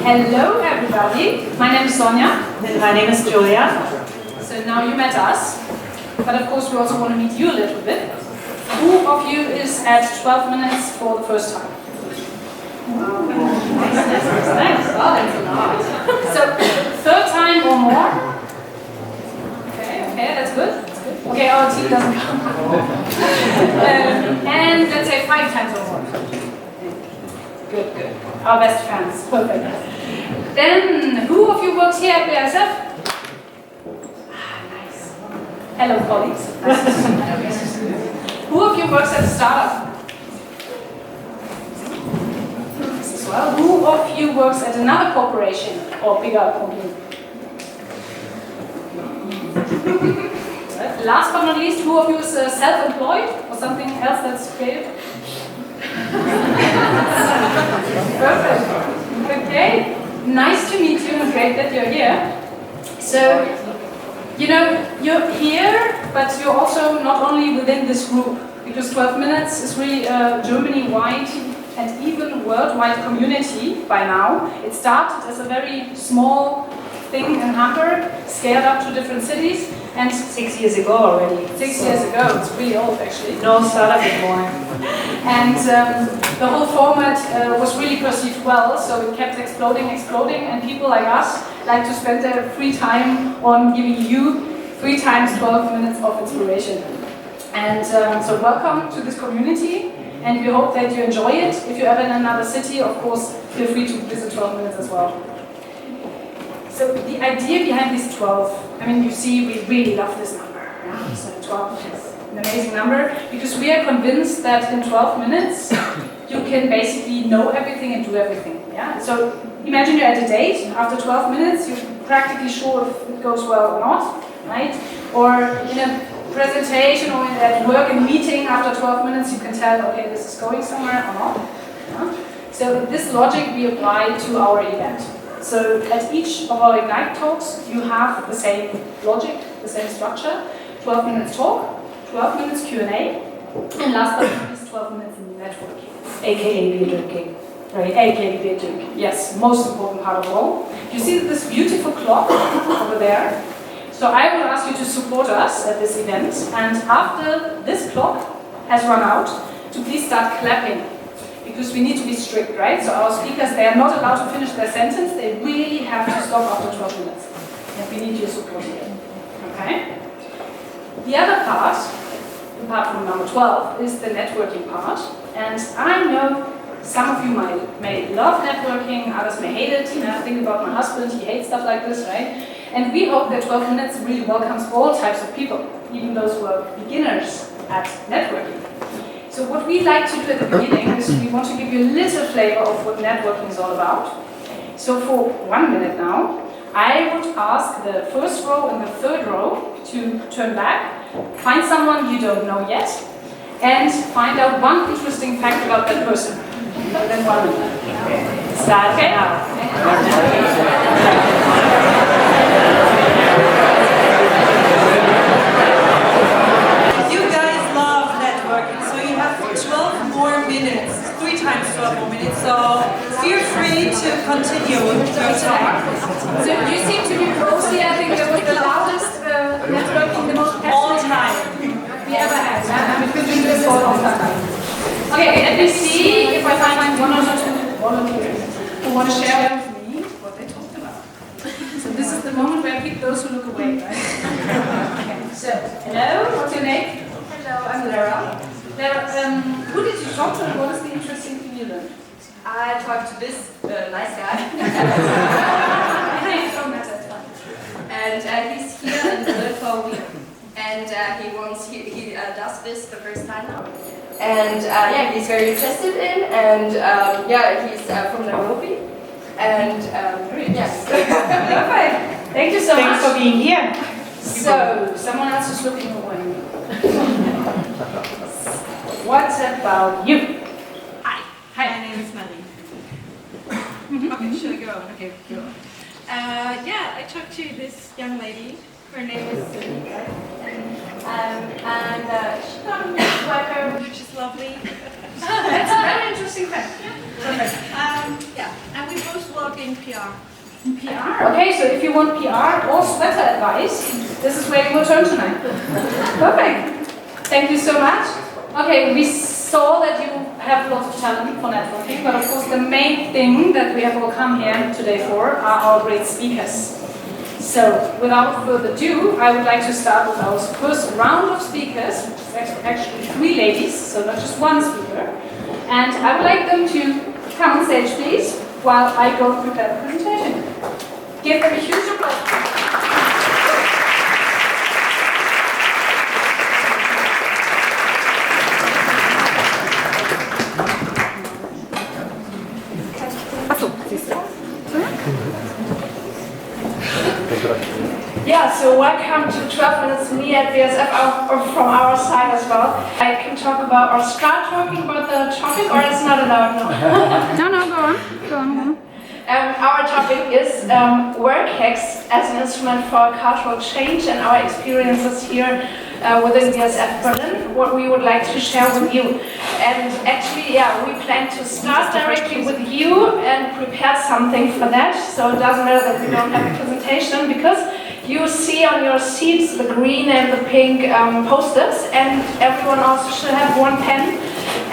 Hello everybody, my name is Sonja. And my name is Juliane. So now you met us, but of course we also want to meet you a little bit. Who of you is at 12 minutes for the first time? Nice. Oh, that's a lot. So, third time or more? Okay, that's good. Okay, our team doesn't come. And let's say 5 times or more. Good. Our best fans. Perfect. Then, who of you works here at BASF? Nice. Hello, colleagues. Who of you works at a startup? Well, who of you works at another corporation or bigger company? Last but not least, who of you is self-employed or something else that's creative? Perfect. Okay. Nice to meet you and great that you're here. So, you know, you're here, but you're also not only within this group, because 12 minutes is really Germany-wide and even worldwide community by now. It started as a very small thing in Hamburg, scaled up to different cities, and 6 years ago already. 6 years ago, it's really old actually. No startup anymore. And the whole format was really perceived well, so it kept exploding, and people like us like to spend their free time on giving you 3 times 12 minutes of inspiration. And so welcome to this community. And we hope that you enjoy it. If you're ever in another city, of course, feel free to visit 12 minutes as well. So the idea behind these 12, I mean, you see, we really love this number. Yeah? So 12 is an amazing number because we are convinced that in 12 minutes, you can basically know everything and do everything. Yeah? So imagine you're at a date. After 12 minutes, you're practically sure if it goes well or not, right? Or in a presentation or at work and meeting, after 12 minutes you can tell, okay, this is going somewhere or not. Yeah? So this logic we apply to our event. So at each of our Ignite talks, you have the same logic, the same structure. 12 minutes talk, 12 minutes Q&A, and last but not least 12 minutes networking. AKA beer drinking. Right, AKA beer drinking. Yes, most important part of all. You see this beautiful clock over there? So I will ask you to support us at this event, and after this clock has run out, to please start clapping, because we need to be strict, right? So our speakers, they are not allowed to finish their sentence, they really have to stop after 12 minutes. And we need your support here, okay? The other part, apart from number 12, is the networking part, and I know some of you may love networking, others may hate it. You know, think about my husband, he hates stuff like this, right? And we hope that 12 minutes really welcomes all types of people, even those who are beginners at networking. So what we like to do at the beginning is we want to give you a little flavor of what networking is all about. So for 1 minute now, I would ask the first row and the third row to turn back, find someone you don't know yet, and find out one interesting fact about that person. Within 1 minute. Start now. You guys love networking, so you have 12 more minutes, 3 times 12 more minutes, so feel free to continue with your talk. So you seem to be mostly, I think, that was the loudest networking, the most All passionate time. we ever had. And we've been doing this for a long time. Okay, let me see if I find one or two who want to share with me what they talked about. So this is the moment where I pick those who look away, right? Okay, so, hello, what's your name? Hello, I'm Lara. Lara, who did you talk to and what is the interesting thing you learned? I talked to this nice guy. And he's here in Berlin for a week. And he does this the first time now. And yeah, he's very interested in, and yeah, he's from Nairobi. And yes. Perfect. Thank you so much. Thanks for being here. So, someone else is looking away. What about you? Hi. My name is Melly. Okay, should I go? Okay, go. Yeah, I talked to this young lady. Her name is Céline. And she got a sweater, which is lovely. That's a very interesting fact. Perfect. Yeah, and we both work in PR. PR. Okay, so if you want PR or sweater advice, this is where you will turn tonight. Perfect. Thank you so much. Okay, we saw that you have lots of talent for networking, but of course the main thing that we have all come here today for are our great speakers. So, without further ado, I would like to start with our first round of speakers. It's actually 3 ladies, so not just one speaker. And I would like them to come on stage, please, while I go prepare the presentation. Give them a huge applause. Yeah, so welcome to 12 Minutes Me at BASF, or from our side as well. I can talk about, or start talking about the topic, or it's not allowed now? No, go on. Our topic is work hacks as an instrument for cultural change and our experiences here within BASF Berlin, what we would like to share with you. And actually, yeah, we plan to start directly with you and prepare something for that. So it doesn't matter that we don't have a presentation, because you see on your seats the green and the pink post-its, and everyone also should have one pen.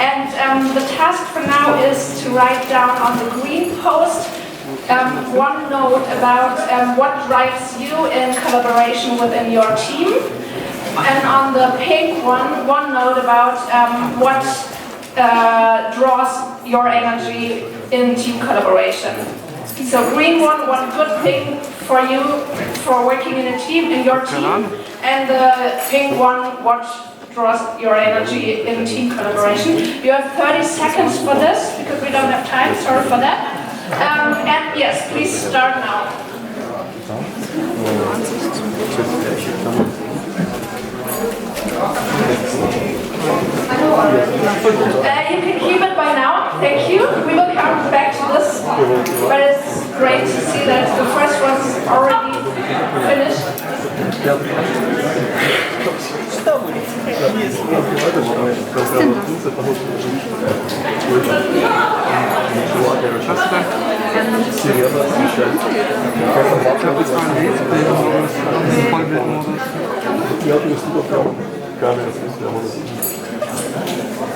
And the task for now is to write down on the green post one note about what drives you in collaboration within your team, and on the pink one note about what draws your energy in team collaboration. So green one good thing for you for working in a team, in your team, and the pink one, what draws your energy in team collaboration. You have 30 seconds for this, because we don't have time, sorry for that. And yes, please start now. You can keep it by now, thank you. We will come back to this, but it's great to see that the first one's already finished.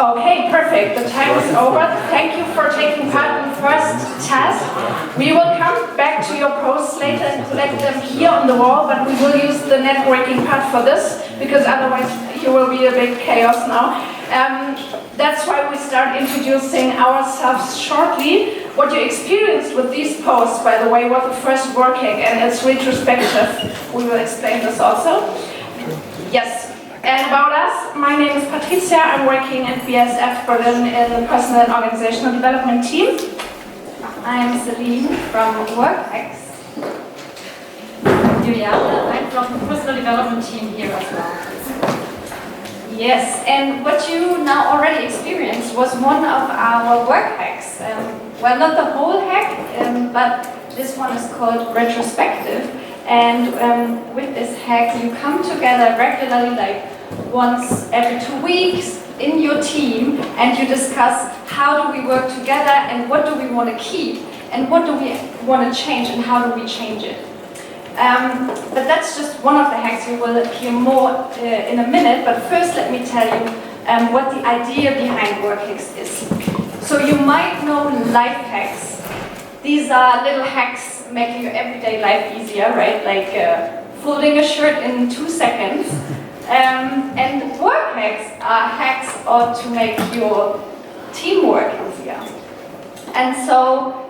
Okay, perfect. The time is over. Thank you for taking part in the first task. We will come back to your posts later and collect them here on the wall, but we will use the networking part for this, because otherwise here will be a big chaos now. That's why we start introducing ourselves shortly. What you experienced with these posts, by the way, was the first work hack, and it's retrospective. We will explain this also. Yes. And about us, my name is Patricia. I'm working at BASF Berlin in the Personal and Organizational Development team. I'm Céline from WorkX. Juliane, I'm from the Personal Development team here as well. Yes, and what you now already experienced was one of our work hacks. Well, not the whole hack, but this one is called retrospective. And with this hack, you come together regularly, like once every 2 weeks in your team, and you discuss how do we work together, and what do we want to keep, and what do we want to change, and how do we change it. But that's just one of the hacks. You will hear more in a minute, but first let me tell you what the idea behind work hacks is. So you might know life hacks. These are little hacks making your everyday life easier, right? Like folding a shirt in 2 seconds. And work hacks are hacks to make your teamwork easier. And so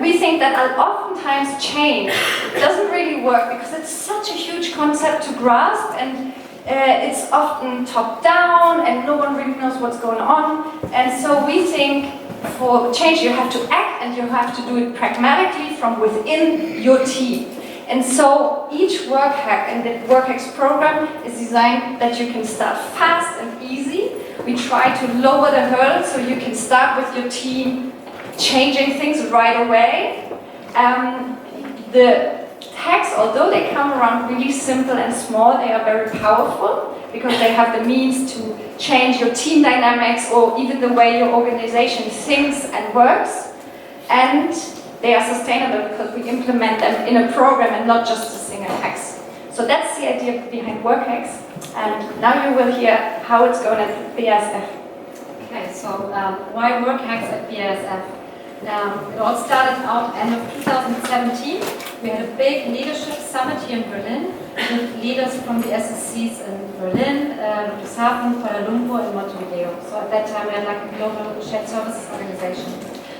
we think that oftentimes change doesn't really work, because it's such a huge concept to grasp, and it's often top down and no one really knows what's going on. And so we think for change you have to act, and you have to do it pragmatically from within your team. And so each work hack and the work hacks program is designed that you can start fast and easy. We try to lower the hurdles so you can start with your team changing things right away. The hacks, although they come around really simple and small, they are very powerful, because they have the means to change your team dynamics, or even the way your organization thinks and works. And they are sustainable because we implement them in a program and not just a single hacks. So that's the idea behind work hacks. And now you will hear how it's going at BASF. Okay, so why work hacks at BASF? It all started out end of 2017. We had a big leadership summit here in Berlin with leaders from the SSCs in Berlin, Ludwigshafen, Kuala Lumpur, and Montevideo. So at that time we had like a global shared services organization.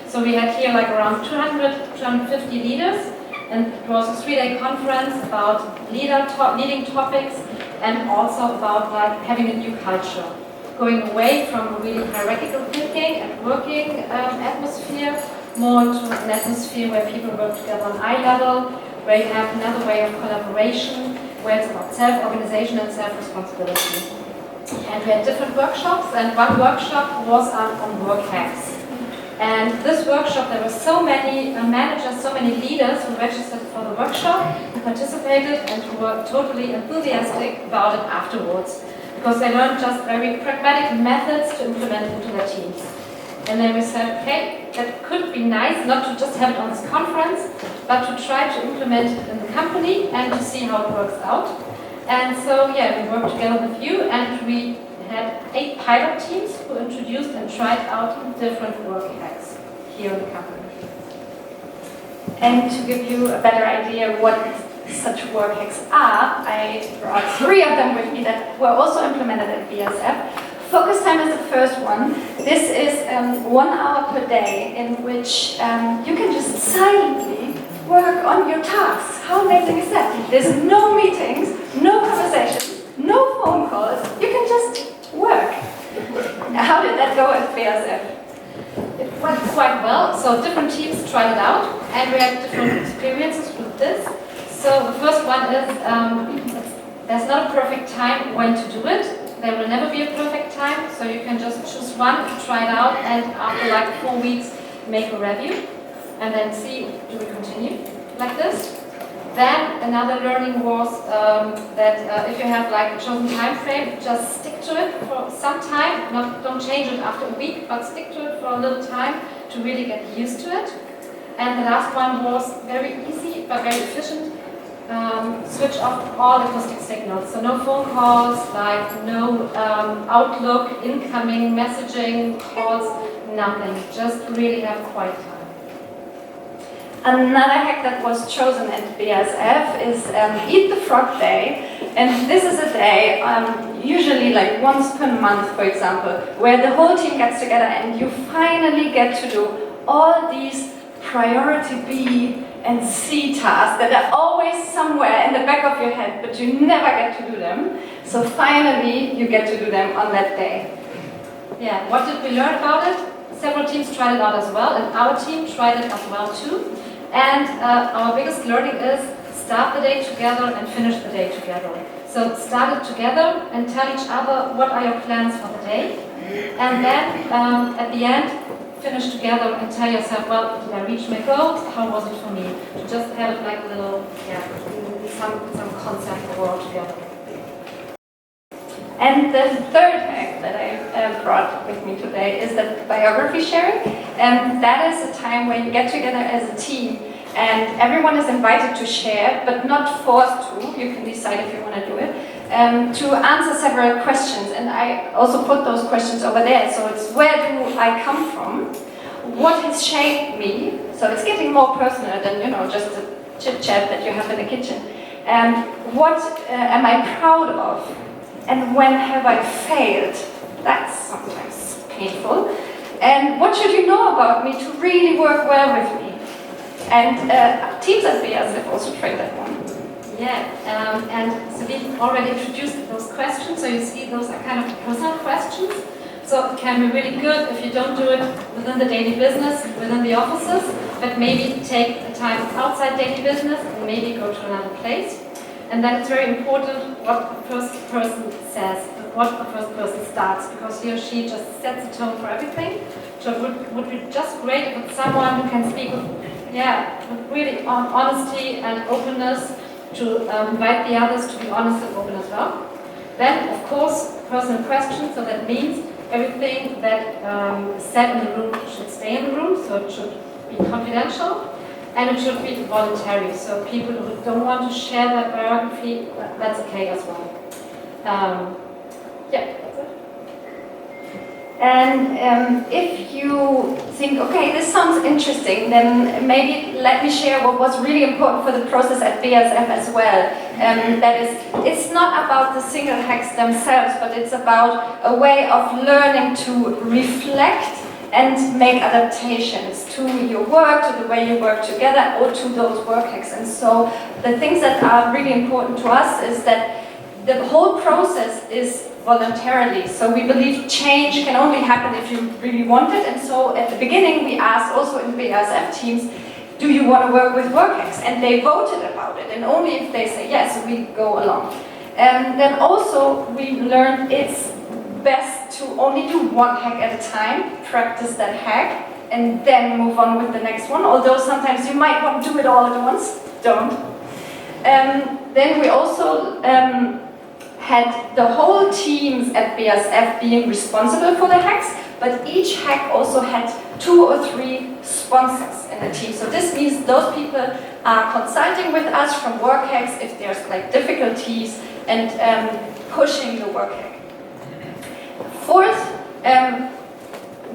So we had here like around 250 leaders, and it was a 3-day conference about leading topics and also about like having a new culture. Going away from a really hierarchical thinking and working atmosphere, more to an atmosphere where people work together on eye level, where you have another way of collaboration, where it's about self-organization and self-responsibility. And we had different workshops, and one workshop was on work hacks. And this workshop, there were so many managers, so many leaders who registered for the workshop, who participated and who were totally enthusiastic about it afterwards. Because they learned just very pragmatic methods to implement into their teams. And then we said, okay, that could be nice not to just have it on this conference, but to try to implement it in the company and to see how it works out. And so, yeah, we worked together with you, and we had 8 pilot teams who introduced and tried out different work hacks here in the company. And to give you a better idea what such work hacks are, I brought 3 of them with me that were also implemented at BASF. Focus time is the first one. This is 1 hour per day in which you can just silently work on your tasks. How amazing is that? There's no meetings, no conversations, no phone calls. You can just work. How did that go at BASF? It went quite well, so different teams tried it out, and we had different experiences with this. So the first one is, there's not a perfect time when to do it. There will never be a perfect time, so you can just choose one, try it out, and after like 4 weeks, make a review, and then see, do we continue like this? Then another learning was that if you have like a chosen time frame, just stick to it for some time. Don't change it after a week, but stick to it for a little time to really get used to it. And the last one was very easy but very efficient. Switch off all acoustic signals. So no phone calls, like no Outlook, incoming messaging calls, nothing. Just really have quiet time. Another hack that was chosen at BASF is Eat the Frog Day. And this is a day, usually like once per month, for example, where the whole team gets together and you finally get to do all these priority B and C tasks that are always somewhere in the back of your head, but you never get to do them. So finally, you get to do them on that day. Yeah, what did we learn about it? Several teams tried it out as well, and our team tried it as well too. And our biggest learning is start the day together and finish the day together. So start it together and tell each other what are your plans for the day. And then at the end, finish together and tell yourself, well, did I reach my goals? How was it for me? To just have it like a little, some concept all together. And the third hack that I brought with me today is the biography sharing. And that is a time where you get together as a team and everyone is invited to share, but not forced to. You can decide if you want to do it. To answer several questions. And I also put those questions over there. So it's where do I come from? What has shaped me? So it's getting more personal than, just a chit-chat that you have in the kitchen. What am I proud of? And when have I failed? That's sometimes painful. And what should you know about me to really work well with me? And teams at BASF also trained that one. Yeah, and Céline already introduced those questions, so you see those are kind of personal questions. So it can be really good if you don't do it within the daily business, within the offices, but maybe take the time outside daily business and maybe go to another place. And then it's very important what the first person says, what the first person starts, because he or she just sets the tone for everything. So it would be just great if it's someone who can speak with really honesty and openness to invite the others to be honest and open as well. Then, of course, personal questions, so that means everything that is said in the room should stay in the room, so it should be confidential. And it should be voluntary, so people who don't want to share their biography, that's okay as well. Yeah, that's it. And if you think, okay, this sounds interesting, then maybe let me share what was really important for the process at BASF as well. That is, it's not about the single hacks themselves, but it's about a way of learning to reflect and make adaptations to your work, to the way you work together, or to those work hacks. And so the things that are really important to us is that the whole process is voluntarily. So we believe change can only happen if you really want it. And so at the beginning we asked also in BASF teams, do you want to work with work hacks? And they voted about it. And only if they say yes, we go along. And then also we learned it's best to only do one hack at a time, practice that hack, and then move on with the next one. Although sometimes you might want to do it all at once, don't. Then we also had the whole teams at BASF being responsible for the hacks, but each hack also had 2 or 3 sponsors in the team. So this means those people are consulting with us from work hacks if there's like difficulties and pushing the work hack. Fourth,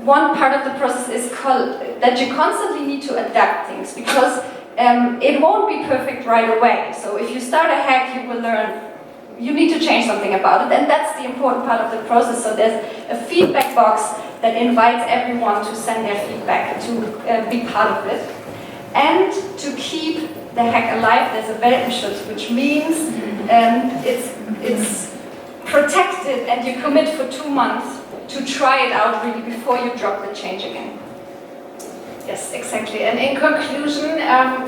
one part of the process is called that you constantly need to adapt things because it won't be perfect right away. So if you start a hack, you will learn you need to change something about it, and that's the important part of the process. So there's a feedback box that invites everyone to send their feedback to be part of it. And to keep the hack alive, there's a Welpenschutz, which means it's protected and you commit for 2 months to try it out really before you drop the change again. Yes, exactly. And in conclusion,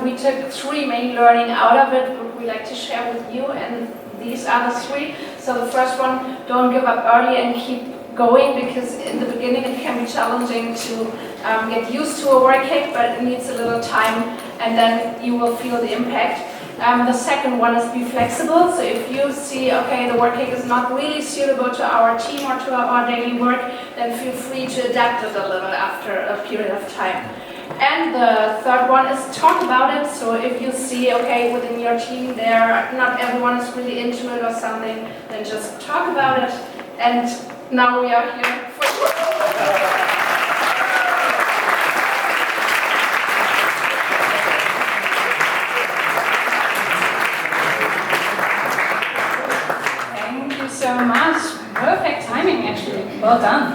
we took 3 main learning out of it, what we like to share with you, and these are the 3. So the first one, don't give up early and keep going, because in the beginning it can be challenging to get used to a work hack, but it needs a little time and then you will feel the impact. The second one is be flexible. So if you see, okay, the work hack is not really suitable to our team or to our daily work, then feel free to adapt it a little after a period of time. And the third one is talk about it. So if you see, okay, within your team not everyone is really into it or something, then just talk about it. And now we are here for you. Thank you so much. Perfect timing, actually. Well done.